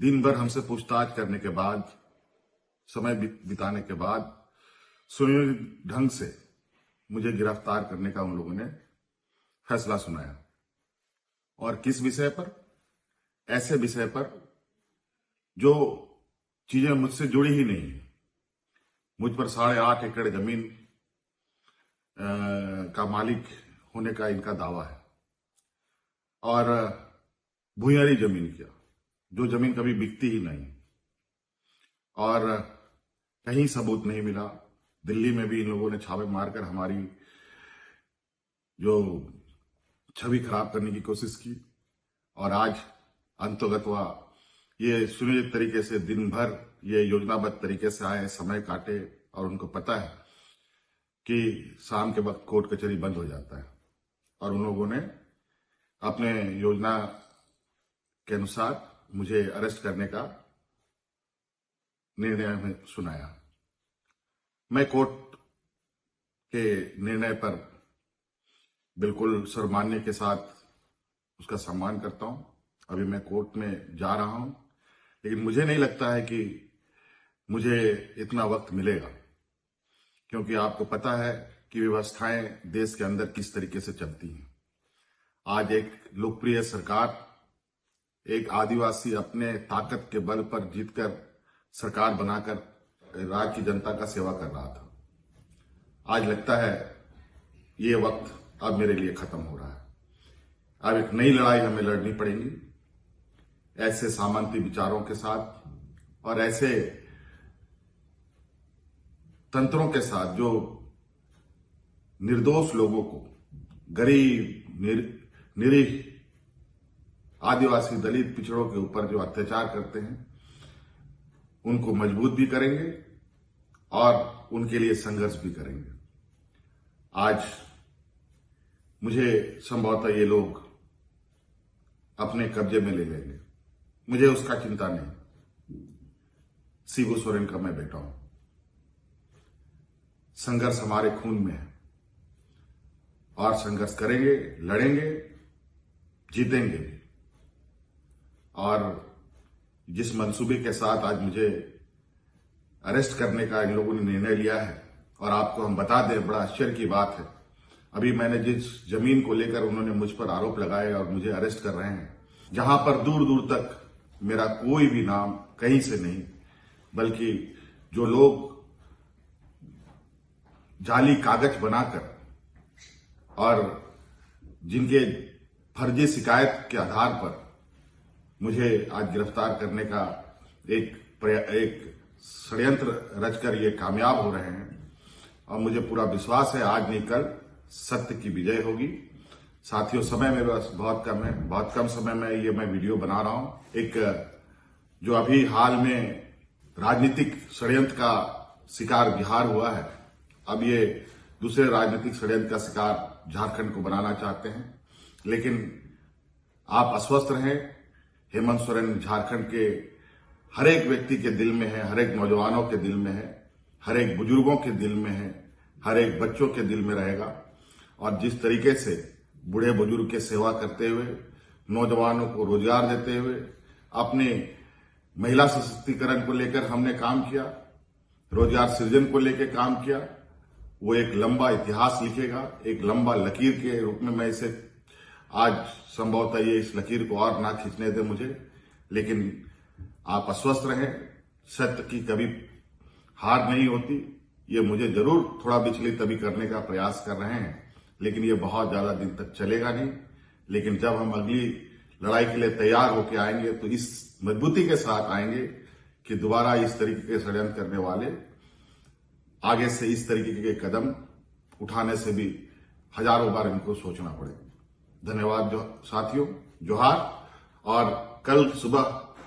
दिन भर हमसे पूछताछ करने के बाद, समय बिताने के बाद सुनियोजित ढंग से मुझे गिरफ्तार करने का उन लोगों ने फैसला सुनाया। और किस विषय पर? ऐसे विषय पर जो चीजें मुझसे जुड़ी ही नहीं है। मुझ पर 8.5 एकड़ जमीन का मालिक होने का इनका दावा है और भूयरी जमीन किया, जो जमीन कभी बिकती ही नहीं और कहीं सबूत नहीं मिला। दिल्ली में भी इन लोगों ने छापे मारकर हमारी जो छवि खराब करने की कोशिश की और आज अंतोगत्वा ये सुनियोजित तरीके से दिन भर ये योजनाबद्ध तरीके से आए, समय काटे और उनको पता है कि शाम के वक्त कोर्ट कचहरी बंद हो जाता है और उन लोगों ने अपने योजना के अनुसार मुझे अरेस्ट करने का निर्णय हमें सुनाया। मैं कोर्ट के निर्णय पर बिल्कुल सर्वमान्य के साथ उसका सम्मान करता हूं। अभी मैं कोर्ट में जा रहा हूं, लेकिन मुझे नहीं लगता है कि मुझे इतना वक्त मिलेगा, क्योंकि आपको पता है कि व्यवस्थाएं देश के अंदर किस तरीके से चलती हैं। आज एक लोकप्रिय सरकार, एक आदिवासी अपने ताकत के बल पर जीतकर सरकार बनाकर राज्य की जनता का सेवा कर रहा था। आज लगता है ये वक्त अब मेरे लिए खत्म हो रहा है। अब एक नई लड़ाई हमें लड़नी पड़ेगी, ऐसे सामंती विचारों के साथ और ऐसे तंत्रों के साथ जो निर्दोष लोगों को, गरीब, निरीह, आदिवासी, दलित, पिछड़ों के ऊपर जो अत्याचार करते हैं, उनको मजबूत भी करेंगे और उनके लिए संघर्ष भी करेंगे। आज मुझे संभवतः ये लोग अपने कब्जे में ले लेंगे, मुझे उसका चिंता नहीं। शिबू सोरेन का मैं बेटा हूं। संघर्ष हमारे खून में है और संघर्ष करेंगे, लड़ेंगे, जीतेंगे भी। और जिस मंसूबे के साथ आज मुझे अरेस्ट करने का इन लोगों ने निर्णय लिया है, और आपको हम बता दें, बड़ा आश्चर्य की बात है, अभी मैंने जिस जमीन को लेकर उन्होंने मुझ पर आरोप लगाए और मुझे अरेस्ट कर रहे हैं, जहां पर दूर दूर तक मेरा कोई भी नाम कहीं से नहीं, बल्कि जो लोग जाली कागज बनाकर और जिनके फर्जी शिकायत के आधार पर मुझे आज गिरफ्तार करने का एक षड्यंत्र रचकर ये कामयाब हो रहे हैं। और मुझे पूरा विश्वास है आज नहीं कल सत्य की विजय होगी। साथियों, समय मेरे पास बहुत कम है, बहुत कम समय में ये मैं वीडियो बना रहा हूं। एक जो अभी हाल में राजनीतिक षड्यंत्र का शिकार बिहार हुआ है, अब ये दूसरे राजनीतिक षड्यंत्र का शिकार झारखंड को बनाना चाहते हैं। लेकिन आप अस्वस्थ रहें। हेमंत सोरेन झारखंड के हर एक व्यक्ति के दिल में है, हर एक नौजवानों के दिल में है, हर एक बुजुर्गों के दिल में है, हर एक बच्चों के दिल में रहेगा। और जिस तरीके से बूढ़े बुजुर्ग की सेवा करते हुए, नौजवानों को रोजगार देते हुए, अपने महिला सशक्तिकरण को लेकर हमने काम किया, रोजगार सृजन को लेकर काम किया, वो एक लंबा इतिहास लिखेगा। एक लंबा लकीर के रूप में मैं इसे आज संभवतः ये इस लकीर को और ना खींचने दे मुझे, लेकिन आप अस्वस्थ रहें। सत्य की कभी हार नहीं होती। ये मुझे जरूर थोड़ा विचलित अभी करने का प्रयास कर रहे हैं, लेकिन ये बहुत ज्यादा दिन तक चलेगा नहीं। लेकिन जब हम अगली लड़ाई के लिए तैयार होकर आएंगे तो इस मजबूती के साथ आएंगे कि दोबारा इस तरीके के षड्यंत्र करने वाले आगे से इस तरीके के कदम उठाने से भी हजारों बार इनको सोचना पड़े। धन्यवाद साथियों, जोहार। और कल सुबह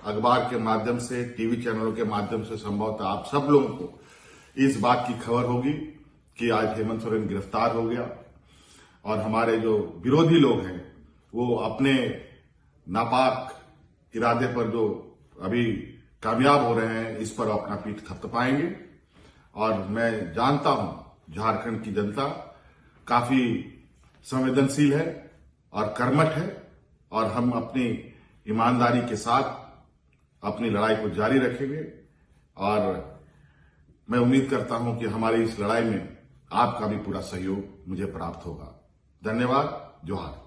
अखबार के माध्यम से, टीवी चैनलों के माध्यम से संभवतः आप सब लोगों को इस बात की खबर होगी कि आज हेमंत सोरेन गिरफ्तार हो गया और हमारे जो विरोधी लोग हैं वो अपने नापाक इरादे पर जो अभी कामयाब हो रहे हैं, इस पर अपना पीठ थपथपाएंगे। और मैं जानता हूं झारखंड की जनता काफी संवेदनशील है और कर्मठ है, और हम अपनी ईमानदारी के साथ अपनी लड़ाई को जारी रखेंगे और मैं उम्मीद करता हूं कि हमारी इस लड़ाई में आपका भी पूरा सहयोग मुझे प्राप्त होगा। धन्यवाद। जोहार।